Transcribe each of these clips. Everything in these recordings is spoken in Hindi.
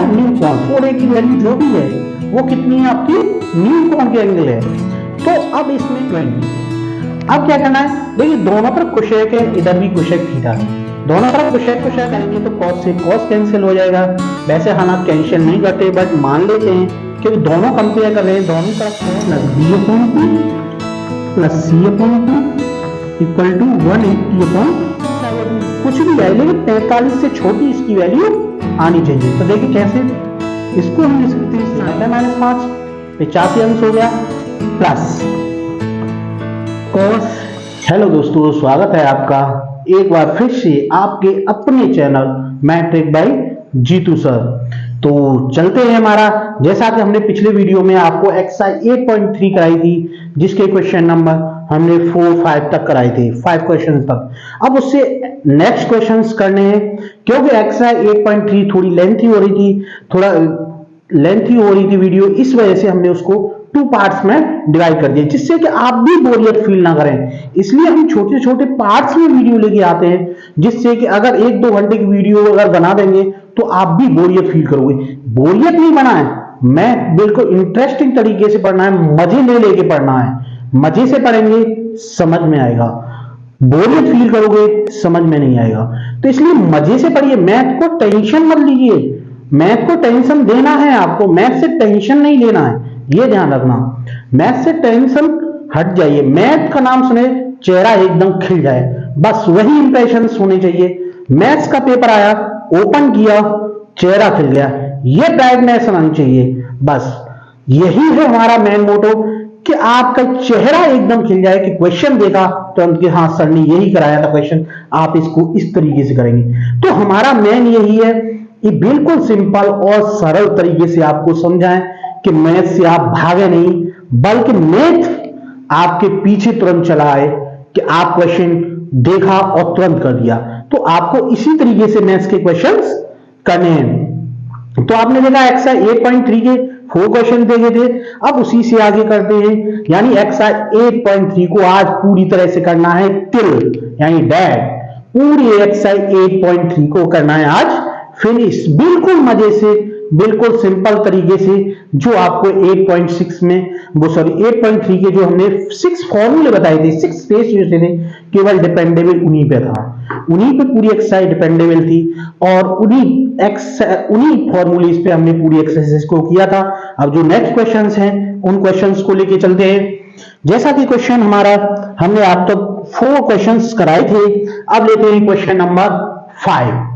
न्यू कोण, 4a की वैल्यू जो भी है वो कितनी है आपकी न्यू कोण के एंगल है। तो अब इसमें 20, अब क्या करना है, देखिए दोनों तरफ कोशेक है, इधर भी कोशेक थीटा है, दोनों तरफ कोशेक कोशेक करेंगे तो कॉस से कॉस कैंसिल हो जाएगा। वैसे हालात कैंसिल नहीं करते बट मान लेते हैं क्योंकि दोनों कंपेयर कर रहे हैं, दोनों तरफ plus B upon two plus C upon two equal to 180/7, कुछ भी है लेकिन 45 से छोटी इसकी वैल्यू आनी चाहिए। तो देखिए कैसे, इसको हम लिख सकते हैं -5 85 अंश हो गया प्लस कॉस। हेलो दोस्तों, स्वागत है आपका एक बार फिर से आपके अपने channel matric by Jitu sir. तो चलते हैं हमारा, जैसा कि हमने पिछले वीडियो में आपको एक्सरसाइज 8.3 कराई थी जिसके क्वेश्चन नंबर हमने 4-5 तक कराए थे, 5 क्वेश्चन तक। अब उससे नेक्स्ट क्वेश्चंस करने हैं क्योंकि एक्सरसाइज 8.3 थोड़ी लेंथी हो रही थी, थोड़ा लेंथी हो रही थी वीडियो, इस वजह से हमने उसको 2 पार्ट्स में डिवाइड कर दिया जिससे कि आप भी बोरियत फील ना करें। इसलिए हम छोटे छोटे पार्ट्स में वीडियो लेके आते हैं जिससे कि अगर 1-2 घंटे की वीडियो अगर बना देंगे तो आप भी बोरियत फील करोगे। बोरियत नहीं बना है, मैं बिल्कुल इंटरेस्टिंग तरीके से पढ़ना है, मजे ले लेके पढ़ना है, मजे से पढ़ेंगे समझ में आएगा, बोरियत फील करोगे समझ में नहीं आएगा। तो इसलिए मजे से पढ़िए, मैथ को टेंशन मत लीजिए, मैथ को टेंशन देना है आपको, मैथ से टेंशन नहीं लेना है, ये ध्यान रखना। मैथ से टेंशन हट जाइए, मैथ का नाम सुने चेहरा एकदम खिल जाए, बस वही इंप्रेशन होने चाहिए। मैथ्स का पेपर आया, ओपन किया, चेहरा खिल गया, ये ब्राइटनेस आनी चाहिए, बस यही है हमारा मेन मोटो कि आपका चेहरा एकदम खिल जाए कि क्वेश्चन देखा तो उनके हाँ सर ने यही कराया था क्वेश्चन, आप इसको इस तरीके से करेंगे। तो हमारा मेन यही है कि बिल्कुल सिंपल और सरल तरीके से आपको समझाएं कि मैथ से आप भागे नहीं बल्कि मैथ आपके पीछे तुरंत चला आए कि आप क्वेश्चन देखा और तुरंत कर दिया। तो आपको इसी तरीके से मैथ्स के क्वेश्चंस करने हैं। तो आपने देखा एक्सरसाइज 8.3 के 4 क्वेश्चन देखे थे, अब उसी से आगे करते हैं, यानी एक्सरसाइज 8.3 को आज पूरी तरह से करना है टिल यानी डैट, पूरी एक्सरसाइज 8.3 को करना है आज फिनिश, बिल्कुल मजे से, बिल्कुल सिंपल तरीके से, जो आपको 8.6 में वो सॉरी 8.3 के जो हमने 6 फॉर्मूले बताए थे, 6 टेस्ट जो थे केवल डिपेंडेबल उन्हीं पे था, उन्हीं पे पूरी एक्सरसाइज डिपेंडेबल थी और उन्हीं फॉर्मूले पे हमने पूरी एक्सरसाइज को किया था। अब जो नेक्स्ट क्वेश्चंस हैं उन क्वेश्चंस को लेके चलते हैं। जैसा कि क्वेश्चन हमारा हमने आप तक 4 क्वेश्चंस कराए थे, अब लेते हैं क्वेश्चन नंबर 5।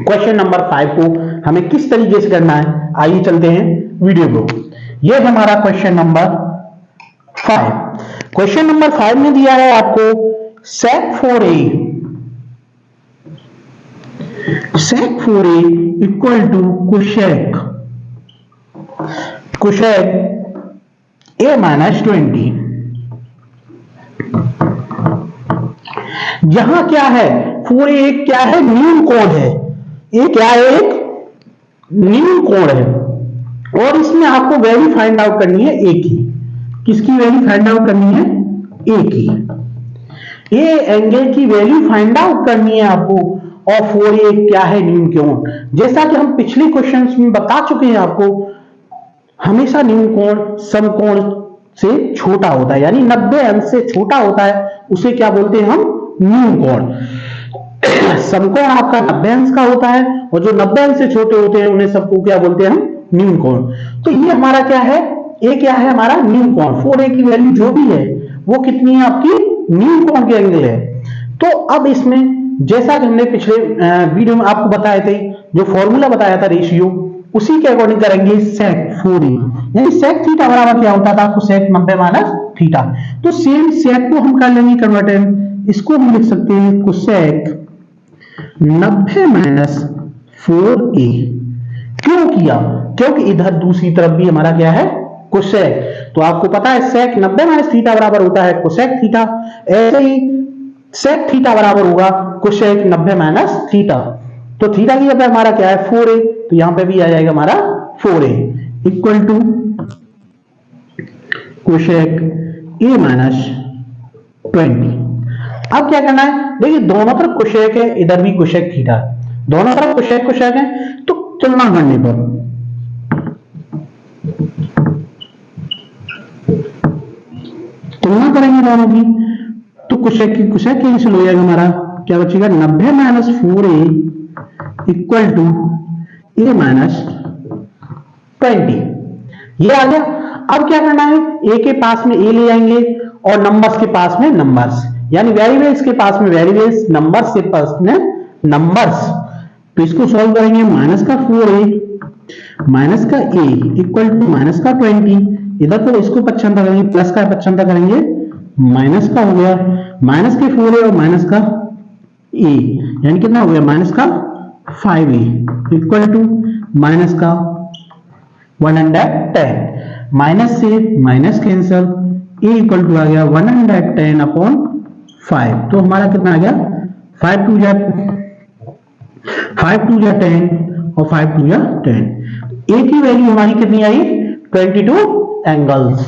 क्वेश्चन नंबर 5 को हमें किस तरीके से करना है, आइए चलते हैं वीडियो को। यह है हमारा क्वेश्चन नंबर 5। क्वेश्चन नंबर 5 में दिया है आपको sec 4a equal to cosec a minus 20। यहां क्या है, 4a क्या है, न्यून कोण है, ये क्या है, एक न्यून कोण है और इसमें आपको वैल्यू फाइंड आउट करनी है a की। किसकी वैल्यू फाइंड आउट करनी है, a की, ये एंगल की वैल्यू फाइंड आउट करनी है आपको। और 4a क्या है, न्यून कोण, जैसा कि हम पिछले क्वेश्चंस में बता चुके हैं आपको, हमेशा न्यून कोण समकोण से छोटा होता है, यानी 90 अंश से छोटा होता है, उसे क्या बोलते हैं हम, न्यून कोण। समकोण आपका 90 अंश का होता है और जो 90 अंश से छोटे होते हैं उन्हें सबको क्या बोलते हैं हम, न्यून कोण। तो ये हमारा क्या है, ये क्या है हमारा न्यून कोण। 4a की वैल्यू जो भी है वो कितनी है आपकी, न्यून कोण के एंगल है। तो अब इसमें जैसा कि हमने पिछले वीडियो में आपको बताए थे, जो फॉर्मूला बताया था रेशियो, उसी के अकॉर्डिंग करेंगे sec 4a, यानी sec थीटा बराबर क्या होता था आपको, sec 90 माइनस थीटा। तो सेम sec को हम कर लेंगे कन्वर्टेड, इसको हम लिख सकते हैं cosec 90 माइनस 4a। क्यों किया, क्योंकि इधर दूसरी तरफ भी हमारा क्या है, कोसेक। तो आपको पता है sec 90 माइनस थीटा बराबर होता है कोसेक थीटा, ऐसे ही sec थीटा बराबर होगा कोसेक 90 माइनस थीटा। तो थीटा की जगह हमारा क्या है 4a, तो यहां पे भी आ जाएगा हमारा 4a equal to cosec a minus 20। अब क्या करना है, देखिए दोनों तरफ कोसेक है, इधर भी कोसेक थीटा, दोनों तरफ कोसेक कोसेक है, तो तुलना करने पर तुलना करेंगे दोनों की तो कुछ कैंसिल हो जाएगा, हमारा क्या बचेगा 90 minus 4a equal to a minus 20। ये आ गया। अब क्या करना है, a के पास में a ले जाएंगे और नंबर्स के पास में नंबर्स, यानी वेरिएबल्स के पास में वेरिएबल्स, नंबर्स के पास में नंबर्स। तो इसको सॉल्व करेंगे, माइनस का 4a माइनस का a इक्वल टू माइनस का 20। इधर तो इसको पक्षांतर करेंगे, प्लस का पक्षांतर करेंगे, माइनस का हो गया, माइनस के 4a और माइनस का a, यानी कितना हो गया माइनस का 5a इक्वल टू माइनस का 110। माइनस से minus cancel, a equal to आ गया 110 अपॉन 5। तो हमारा कितना आ गया 5 2 जा 10 और 5 2 जा 10। a की वैल्यू हमारी कितनी आई 22 एंगल्स।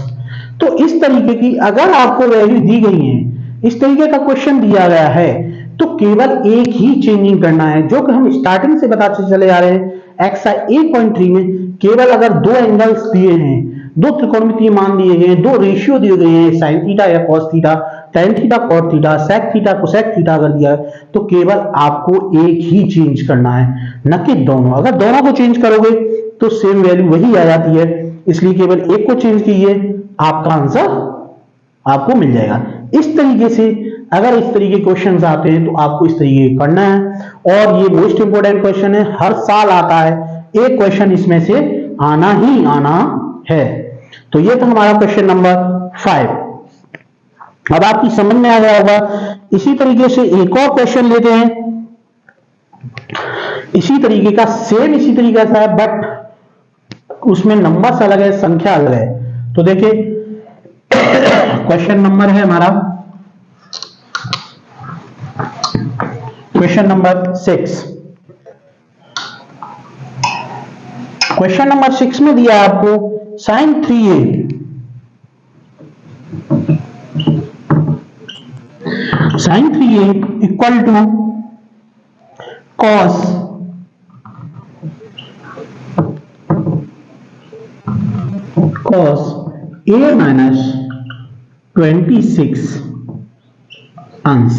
तो इस तरीके की अगर आपको वैल्यू दी गई है, इस तरीके का क्वेश्चन दिया गया है, तो केवल एक ही चेंजिंग करना है, जो कि हम स्टार्टिंग से बताते चले आ रहे हैं। एक्सरसाइज 8.3 में केवल अगर दो एंगल्स दिए हैं, दो त्रिकोणमितीय मान दिए गए हैं, दो रेशियो दिए गए हैं, साइन थीटा या cos theta, tan theta cot theta, sec theta cosec theta अगर दिया है, तो केवल आपको एक ही चेंज करना है, न कि दोनों। अगर दोनों को चेंज करोगे तो सेम वैल्यू वही आ जाती है, इसलिए केवल एक को चेंज कीजिए, आपका आंसर आपको मिल जाएगा। इस तरीके से अगर इस तरीके के क्वेश्चंस आते हैं तो आपको इस तरीके करना है, और ये मोस्ट इंपोर्टेंट क्वेश्चन है, हर साल आता है, एक क्वेश्चन इसमें से आना ही आना है। तो ये था हमारा क्वेश्चन नंबर 5। अब आपकी समझ में आ गया होगा। इसी तरीके से एक और क्वेश्चन लेते हैं, इसी तरीके का, सेम इसी तरीके का है, बट उसमें नंबर्स अलग है, संख्या अलग है। तो देखिए क्वेश्चन नंबर है हमारा क्वेश्चन नंबर 6। क्वेश्चन नंबर 6 में दिया आपको sin 3a equal to cos a minus 26 अंश।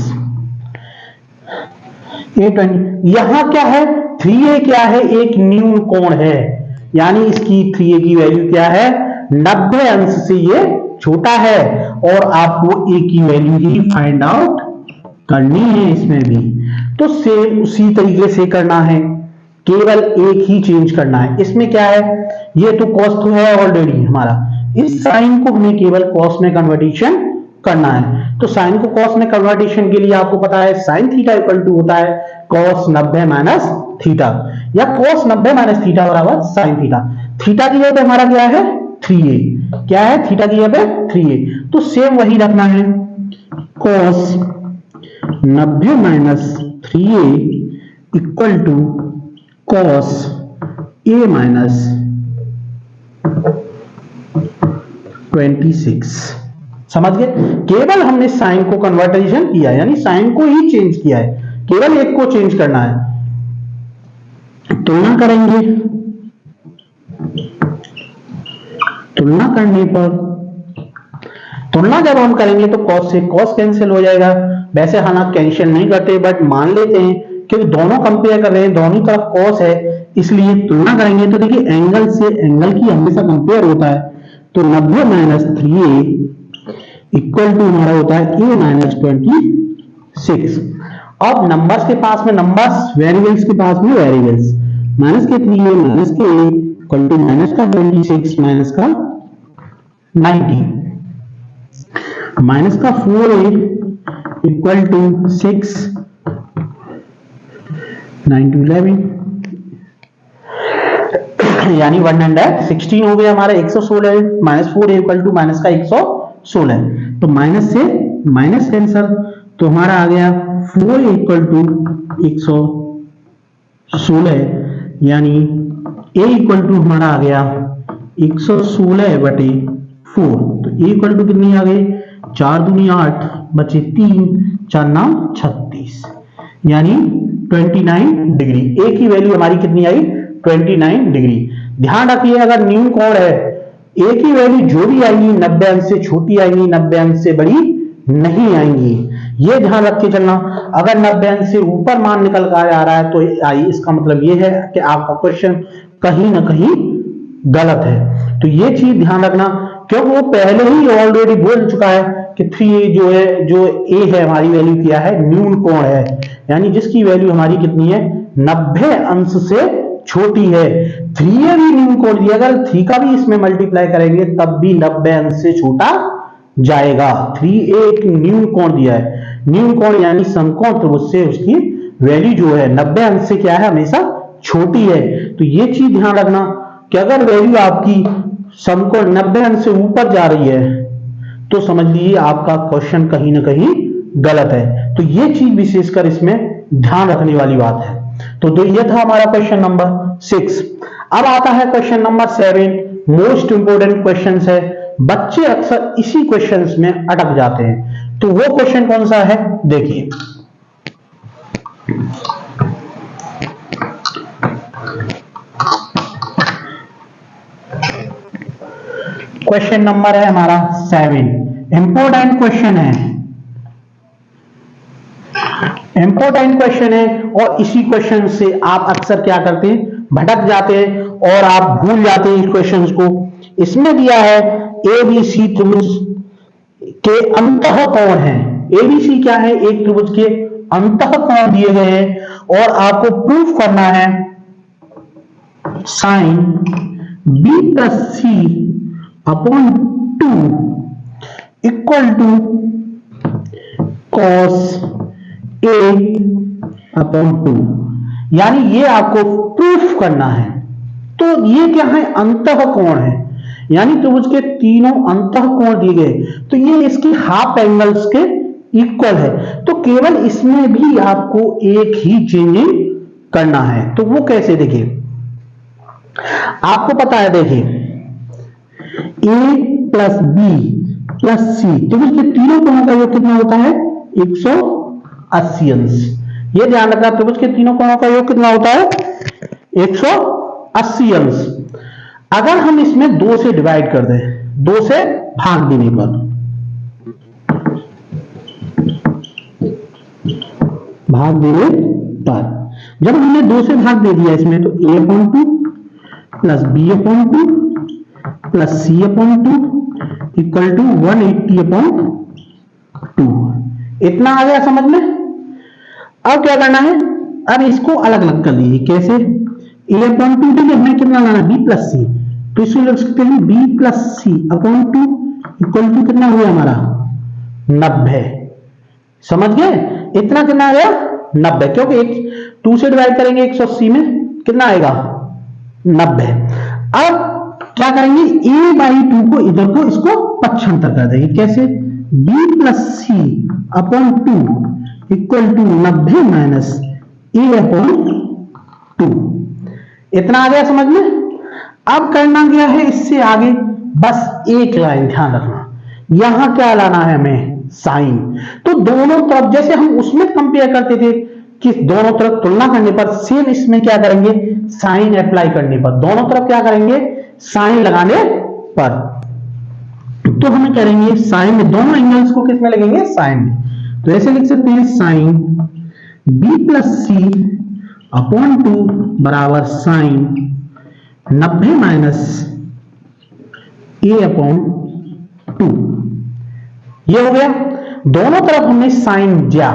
यहां क्या है 3a क्या है, एक न्यून कोण है, यानी इसकी 3a की वैल्यू क्या है 90 अंश से ये छोटा है, और आपको a की वैल्यू ही फाइंड आउट करनी है इसमें भी। तो सेम उसी तरीके से करना है, केवल एक ही चेंज करना है। इसमें क्या है, ये तो कॉस तो है ऑलरेडी हमारा, इस साइन को हमें केवल कॉस में कन्वर्टेशन करना है। तो साइन को कॉस में कन्वर्टेशन के लिए आपको पता है साइन थीटा इक्वल टू होता है कॉस 90 माइनस थीटा, या कॉस 90 माइनस थीटा बराबर साइन थीटा। थीटा की जगह पे हमारा क्या है 3a, क्या है थीटा की जगह पे 3a, तो सेम वही रखना है, cos 90 minus 3a equal to cos a minus 26। समझ गए, केवल हमने साइन को कन्वर्टेशन किया, यानी साइन को ही चेंज किया है, केवल एक को चेंज करना है। तुलना करेंगे, तुलना करने पर, तुलना जब हम करेंगे तो कॉस से कॉस कैंसिल हो जाएगा। वैसे हालांकि कैंसिल नहीं करते, बट मान लेते हैं क्योंकि दोनों कंपेयर कर रहे हैं, दोनों तरफ कॉस है, इसलिए तुलना करेंगे। तो देखिए एंगल से एंगल की हमेशा कंपेयर होता है, तो 90 माइनस 3a इक्वल टू हमारा होता है a माइनस 26। अब नंबर्स के पास में नंबर्स, वेरिएबल्स के पास में वेरिएबल्स, माइनस के 3a माइनस के a इक्वल टू माइनस का 26 माइनस का 90, माइनस का 4a इक्वल टू 6 9 to 11, यानी 116 हो गया हमारा 116, minus 4a equal to minus का 116। तो माइनस से माइनस कैंसर, तो हमारा आ गया 4 इक्वल टू 116, यानी a इक्वल टू हमारा आ गया 116 बटे 4। तो a इक्वल टू कितनी आ गई 4 दूनी 8 बचे 3 4 9 36, यानी 29 डिग्री। a की वैल्यू हमारी कितनी आई 29 डिग्री। ध्यान रखिए अगर न्यून कोण है, एक ही वैल्यू जो भी आएंगी 90 अंश से छोटी आएंगी, 90 अंश से बड़ी नहीं आएंगी। ये ध्यान रख के चलना। अगर 90 अंश से ऊपर मान निकल कर आ रहा है तो आई, इसका मतलब ये है कि आपका क्वेश्चन कहीं ना कहीं गलत है। तो ये चीज ध्यान रखना, क्योंकि वो पहले ही ऑलरेडी बोल चुका है कि 3a जो है, जो a है हमारी वैल्यू क्या है, न्यून कोण है, यानी जिसकी वैल्यू हमारी कितनी है, 90 अंश से छोटी है। 3a भी न्यून कोण दिया, अगर 3 का भी इसमें मल्टीप्लाई करेंगे तब भी 90 अंश से छोटा जाएगा। 3a एक न्यून कोण दिया है, न्यून कोण यानी समकोण त्रिभुज से उसकी वैल्यू जो है 90 अंश से क्या है, हमेशा छोटी है। तो ये चीज ध्यान रखना कि अगर वैल्यू आपकी समकोण 90 अंश से ऊपर जा रही है तो समझ लीजिए आपका क्वेश्चन कहीं ना कहीं गलत है। तो ये चीज विशेषकर इसमें ध्यान रखने वाली बात है। तो ये था हमारा क्वेश्चन नंबर 6। अब आता है question number 7, most important question है। बच्चे अक्सर इसी क्वेश्चंस में अटक जाते हैं। तो वो क्वेश्चन कौन सा है, देखिए। क्वेश्चन नंबर है हमारा 7, इंपोर्टेंट क्वेश्चन है, इंपोर्टेंट क्वेश्चन है। और इसी क्वेश्चन से आप अक्सर क्या करते हैं, भटक जाते हैं और आप भूल जाते हैं इस क्वेश्चन को। इसमें दिया है एबीसी त्रिभुज के अंतः कोण है। एबीसी क्या है, एक त्रिभुज के अंतः कोण दिए गए हैं और आपको प्रूफ करना है sin B plus C upon 2 equal to cos A upon 2, यानी ये आपको प्रूफ करना है। तो ये क्या है, अंतः कोण है, यानी त्रिभुज के तीनों अंतः कोण दिए गए, तो ये इसके हाफ एंगल्स के इक्वल है। तो केवल इसमें भी आपको एक ही चेंजिंग करना है। तो वो कैसे, देखिए आपको पता है, देखिए a प्लस बी प्लस सी, त्रिभुज के तीनों कोणों का योग कितना होता है, 180 अंश। ये ध्यान रखना, त्रिभुज के तीनों कोणों का योग कितना होता है, 180 अंश। अगर हम इसमें 2 से डिवाइड कर दें, 2 से भाग देने पर, जब हमने 2 से भाग दे दिया इसमें, तो a/2 plus b/2 plus c/2 equal to 180/2। इतना आ गया समझ में। अब क्या करना है, अब इसको अलग अलग कर लीजिए। कैसे, a/2 के लिए हमें कितना लाना, b प्लस सी, तो इसको लिख सकते हैं b plus C upon 2 equal to कितना हुआ हमारा, 90। समझ गए, इतना कितना आ गया, 90, क्योंकि 2 से डिवाइड करेंगे 180 में कितना आएगा, 90। अब क्या करेंगे, a/2 को इधर को इसको पक्षांतर कर देंगे। कैसे, b plus C upon 2 equal to 90 minus a/2। इतना आ गया समझ में। अब करना क्या है, इससे आगे बस एक लाइन ध्यान रखना, यहां क्या लाना है हमें, साइन। तो दोनों तरफ, जैसे हम उसमें कंपेयर करते थे कि दोनों तरफ तुलना करने पर, सेम इसमें क्या करेंगे, साइन अप्लाई करने पर, दोनों तरफ क्या करेंगे, साइन लगाने पर। तो हम करेंगे साइन में, दोनों एंगल्स को किस में लगेंगे, साइन में। तो ऐसे लिख सकते हैं sign b plus C upon 2 बराबर साइन 90 माइनस a/2। ये हो गया, दोनों तरफ हमने साइन दिया,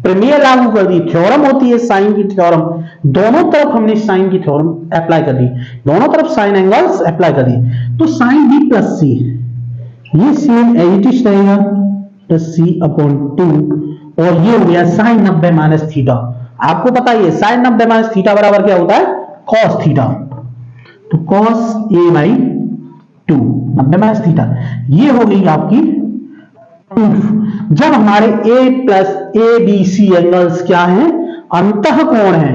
प्रमेय लागू कर दी, थ्योरम होती है साइन की थ्योरम, दोनों तरफ हमने साइन की थ्योरम अप्लाई कर दी, दोनों तरफ साइन एंगल्स अप्लाई कर दी। तो साइन b प्लस सी, ये सेम एज इट इज रहेगा, प्लस सी अपॉन 2, और ये हो गया साइन 90 माइनस थीटा। आपको पता ही है साइन 90 माइनस थीटा बराबर क्या होता है, कॉस थीटा। तो कॉस a/2 90 माइनस थीटा, ये हो गई आपकी जब हमारे a plus A B C angles क्या हैं, अंतः कोण है।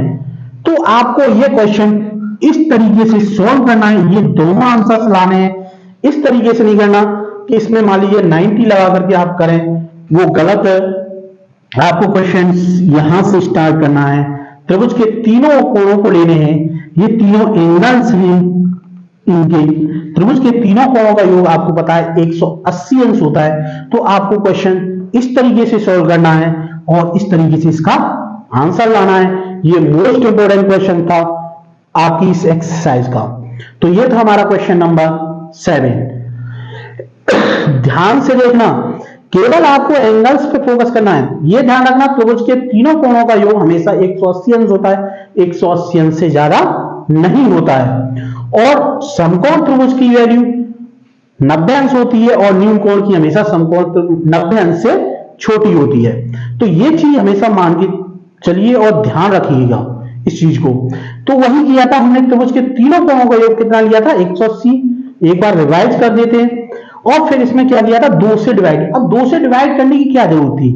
तो आपको ये क्वेश्चन इस तरीके से सॉल्व करना है, ये दोनों आंसर्स लाने हैं। इस तरीके से नहीं करना कि इसमें मान लीजिए 90 लगा करके आप करें, वो गलत है। आपको क्वेश्चन यहां से स्टार्ट करना है, त्रिभुज के तीनों कोणों को लेने हैं, ये तीनों एंगल्स हैं इनके, त्रिभुज के तीनों कोणों का योग आपको पता है 180 अंश होता है। तो आपको क्वेश्चन इस तरीके से सॉल्व करना है और इस तरीके से इसका आंसर लाना है। ये मोस्ट इंपोर्टेंट क्वेश्चन था आपकी इस एक्सरसाइज का। तो ये था हमारा क्वेश्चन नंबर 7। ध्यान से देखना, केवल आपको एंगल्स पे फोकस करना है। ये ध्यान रखना त्रिभुज के तीनों कोणों का योग हमेशा 180 अंश होता है, 180 अंश से ज्यादा नहीं होता है। और समकोण त्रिभुज की वैल्यू 90 अंश होती है और न्यून कोण की हमेशा समकोण 90 अंश से छोटी होती है। तो ये चीज हमेशा मान के चलिए और ध्यान रखिएगा इस चीज को। तो वही किया था हमने, त्रिभुज के तीनों कोणों का योग कितना लिया था 180। एक बार रिवाइज कर देते हैं और फिर इसमें क्या किया था 2 से डिवाइड। अब 2 से डिवाइड करने की क्या जरूरत थी,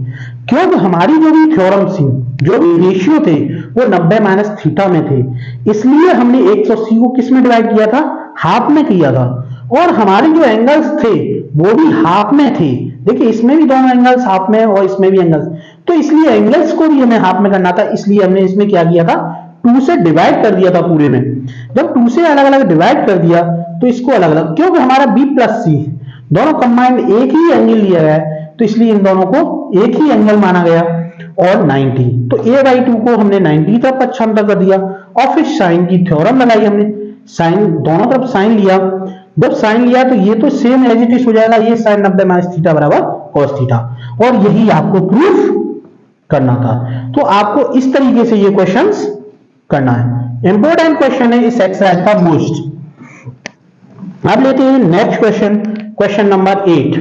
क्योंकि हमारी जो भी थ्योरम थी, जो भी रेशियो थे वो 90 - थीटा में थे, इसलिए हमने 180 को किस में डिवाइड किया था, हाफ में किया था। और हमारे जो एंगल्स थे वो भी हाफ में थे। देखिए इसमें भी दोनों एंगल्स हाफ में और इसमें भी एंगल्स, तो इसलिए एंगल्स को भी हमें हाफ में करना था, इसलिए हमने इसमें क्या किया था 2 से डिवाइड कर दिया था पूरे में। जब 2 से अलग अलग डिवाइड कर दिया तो इसको अलग अलग, क्योंकि हमारा बी प्लस सी दोनों कंबाइंड एक ही एंगल लिया गया है, तो इसलिए इन दोनों को एक ही एंगल माना गया और 90। तो a/2 को हमने 90 तरफ पक्षांतर कर दिया और फिर साइन की थ्योरम लगाई हमने। साइन दोनों तरफ साइन लिया, जब साइन लिया तो ये तो सेम एज इट इज हो जाएगा, ये साइन 90 - थीटा बराबर cos थीटा, और यही आपको प्रूफ करना था। तो आपको इस तरीके से ये क्वेश्चंस करना है। इंपॉर्टेंट क्वेश्चन है इस एक्सरसाइज का मोस्ट। अब लेते हैं next question, question number 8।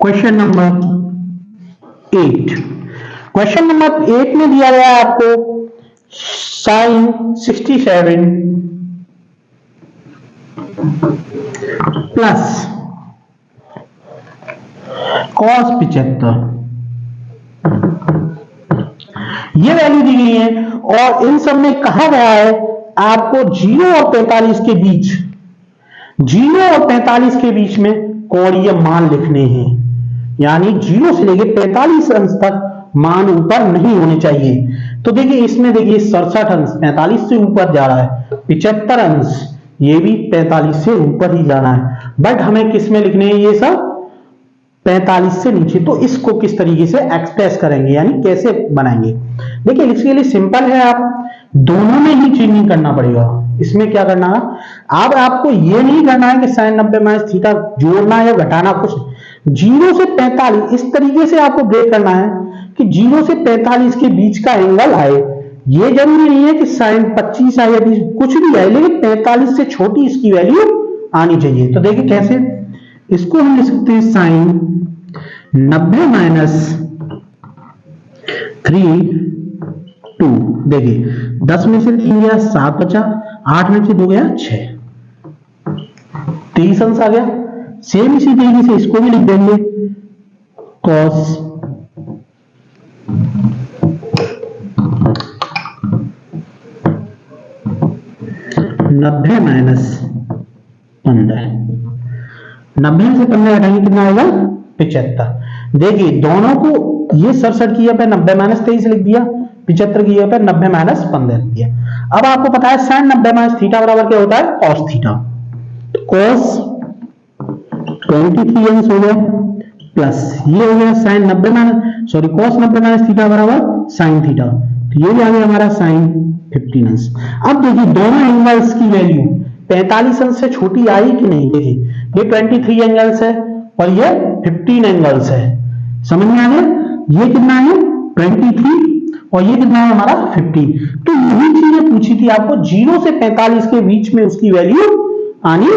Question number 8, question number 8 में दिया गया है आपको साइन 67 प्लस कॉस 75, ये वैल्यू दी गई है और इन सब में कहा गया है आपको 0 और 45 के बीच, 0 और 45 के बीच में कोणीय मान लिखने हैं। यानी 0 से लेकर 45 अंश तक मान ऊपर नहीं होने चाहिए। तो देखिए इसमें देखिए 67 अंश 45 से ऊपर जा रहा है, 75 अंश ये भी 45 से ऊपर ही जाना है, बट हमें किस में लिखने हैं ये सब 45 से नीचे। तो इसको किस तरीके से एक्सप्रेस करेंगे, यानी कैसे बनाएंगे। देखिए इसके लिए सिंपल है, आप दोनों में ही चेंजिंग करना पड़ेगा। इसमें क्या करना है, अब आपको ये नहीं करना है कि साइन 90 - थीटा जोड़ना या घटाना, कुछ 0 से 45 इस तरीके से आपको ब्रेक करना है कि 0 से 45 के बीच का एंगल आए। ये जरूरी नहीं है कि साइन 25 आए या 20, कुछ भी आए, लेकिन 45 से छोटी इसकी वैल्यू आनी चाहिए। तो देखिए कैसे, इसको हम लिख सकते हैं साइन 90 - 3/2। देखिए 10 में से 3 गया 7 बचा, 8 में से 2 गया 6, 23 अंश आ गया। सेम इसी तरीके से इसको भी लिख देंगे cos 90 - 15, 90 से 15 हटाएंगे कितना आएगा 75। देखिए दोनों को ये 67 की जगह 90 - 23 लिख दिया, 75 की जगह 90 - 15 लिख दिया। अब आपको पता है साइन 90 - थीटा बराबर क्या होता है cos थीटा। तो cos 23 अंश हो गया प्लस ये हो गया साइन 90 सॉरी cos 90 - थीटा बराबर साइन थीटा, तो ये भी आ गया हमारा साइन 15 अंश। अब देखिए दोनों एंगल्स की वैल्यू 45 अंश से छोटी आई कि नहीं। देखिए ये 23 एंगल्स है और ये 15 एंगल्स है, समझ में आ गया। ये कितना है 23 और ये कितना है हमारा 15। तो यही चीजें पूछी थी आपको, 0 से 45 के बीच में उसकी वैल्यू आनी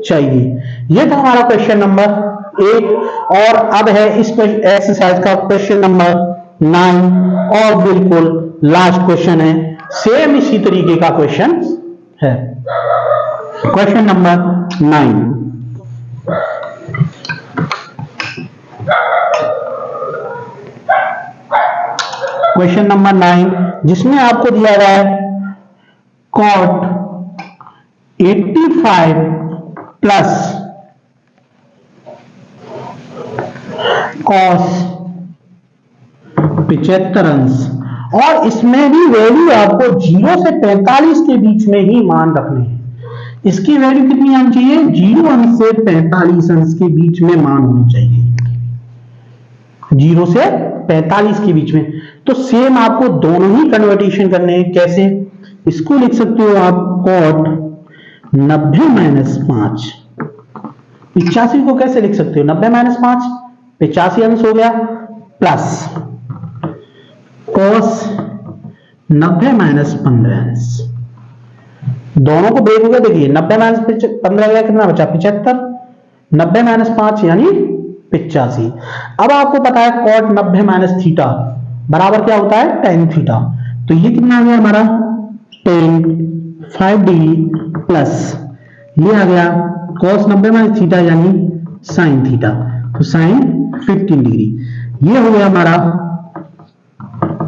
चाहिए। ये था हमारा क्वेश्चन नंबर 8 और अब है इस एक्सरसाइज का क्वेश्चन नंबर 9 और बिल्कुल लास्ट क्वेश्चन है, सेम इसी तरीके का क्वेश्चन है। क्वेश्चन नंबर 9, क्वेश्चन नंबर 9 जिसमें आपको दिया गया है cot 85 प्लस cos 75 अंश। और इसमें भी वैल्यू आपको 0 से 45 के बीच में ही मान रखने हैं। इसकी वैल्यू कितनी आनी चाहिए? 0 अंश से 45 अंश के बीच में मान होनी चाहिए, 0 से 45 के बीच में। तो सेम आपको दोनों ही कन्वर्टेशन करने हैं। कैसे? इसको लिख सकते हो आप cot 90 माइनस 5। 85 को कैसे लिख सकते हो? 90 माइनस 5, 85 अंश हो गया, प्लस cos 90 माइनस 15 अंश। दोनों को ब्रेक हो गया। देखिए 90 माइनस 15 गया, कितना बचा? 75। 90 माइनस 5 यानी 85। अब आपको पता है cot 90 माइनस थीटा बराबर क्या होता है? tan theta. तो ये कितना आ गया हमारा? tan 5 डिग्री प्लस ये आ गया cos 90 माइनस थीटा यानी sin थीटा, तो sin 15 डिग्री। ये हो गया हमारा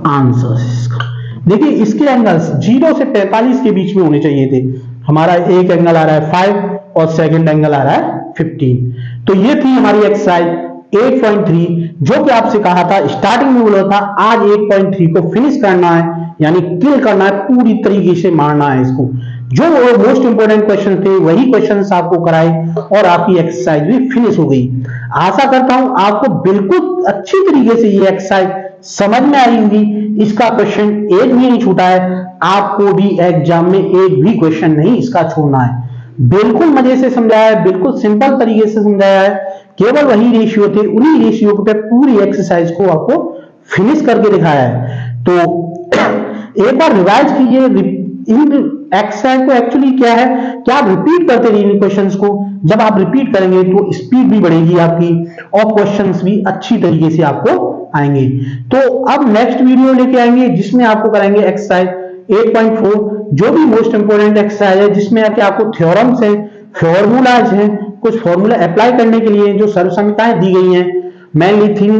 आंसर इसका। देखिए इसके एंगल्स 0 से 45 के बीच में होने चाहिए थे। हमारा एक एंगल आ रहा है 5 और सेकंड एंगल आ रहा है 15। तो ये थी हमारी एक्सरसाइज 8.3, जो कि आपसे कहा था, स्टार्टिंग में बोला था आज 8.3 को फिनिश करना है, यानी किल करना है, पूरी तरीके से मारना है इसको। जो मोस्ट इंपोर्टेंट क्वेश्चन थे वही क्वेश्चंस आपको कराए और आपकी एक्सरसाइज भी फिनिश हो गई। आशा करता हूं आपको बिल्कुल अच्छी तरीके से ये एक्सरसाइज समझ में आई होगी। इसका क्वेश्चन एक भी नहीं छूटा है, आपको भी एग्जाम में एक भी क्वेश्चन नहीं इसका छोड़ना है। बिल्कुल मजे से समझाया है, बिल्कुल सिंपल तरीके से समझाया है। केवल वही रेशियो थे, उन्हीं रेशियो पे पूरी एक्सरसाइज को आपको फिनिश करके दिखाया है। तो एक बार रिवाइज कीजिए इन एक्सरसाइज को। एक्चुअली क्या है कि आप रिपीट करते रहिए इन क्वेश्चंस को। जब आप रिपीट करेंगे तो स्पीड भी बढ़ेगी आपकी और क्वेश्चंस भी अच्छी तरीके से आपको आएंगे। तो अब नेक्स्ट वीडियो लेके आएंगे जिसमें आपको कराएंगे एक्सरसाइज 8.4, जो भी मोस्ट इंपोर्टेंट एक्सरसाइज है, जिसमें आके आपको थ्योरम्स है, फॉर्मूलाज हैं, कुछ फॉर्मूला अप्लाई करने के लिए जो सर्वसंख्याएं दी गई हैं, मेनली 3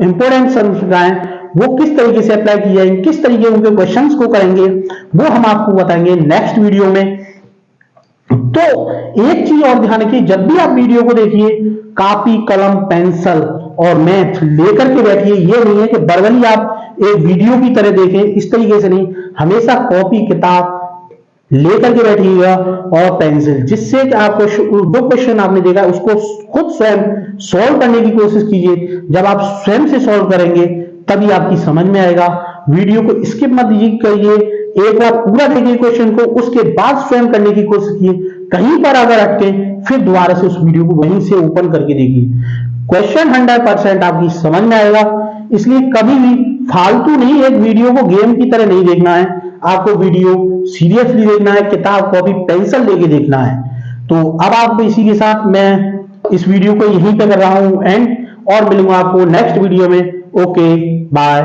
इंपोर्टेंट सर्वसंख्याएं, वो किस तरीके से अप्लाई की जाएंगी, किस तरीके उनके क्वेश्चंस को करेंगे, वो हम आपको बताएंगे नेक्स्ट वीडियो में। तो एक चीज और ध्यान रखिए, जब भी आप वीडियो को देखिए कॉपी कलम पेंसिल और मैथ लेकर के बैठिए। ये नहीं है कि बर्बली आप एक वीडियो की तरह देखें, इस तरीके से नहीं। हमेशा कॉपी किताब लेकर के बैठिएगा और पेंसिल, जिससे कि आपको जो क्वेश्चन आपने देखा उसको खुद स्वयं सॉल्व करने की कोशिश कीजिए। जब आप स्वयं से सॉल्व करेंगे तभी आपकी समझ में आएगा। वीडियो को स्किप मत करिए, एक बार पूरा देखिए क्वेश्चन को, उसके बाद स्वयं करने की कोशिश कीजिए। कहीं पर अगर अटके फिर दोबारा से उस वीडियो को वहीं से ओपन करके देखिए। क्वेश्चन 100% आपकी समझ में आएगा। इसलिए कभी भी फालतू नहीं, एक वीडियो को गेम की तरह नहीं देखना है, आपको वीडियो सीरियसली देखना है, किताब कॉपी पेंसिल लेके देखना है। तो अब आपको इसी के साथ मैं इस वीडियो को यहीं पे कर रहा हूं एंड, और मिलूंगा आपको नेक्स्ट वीडियो में। Okay bye.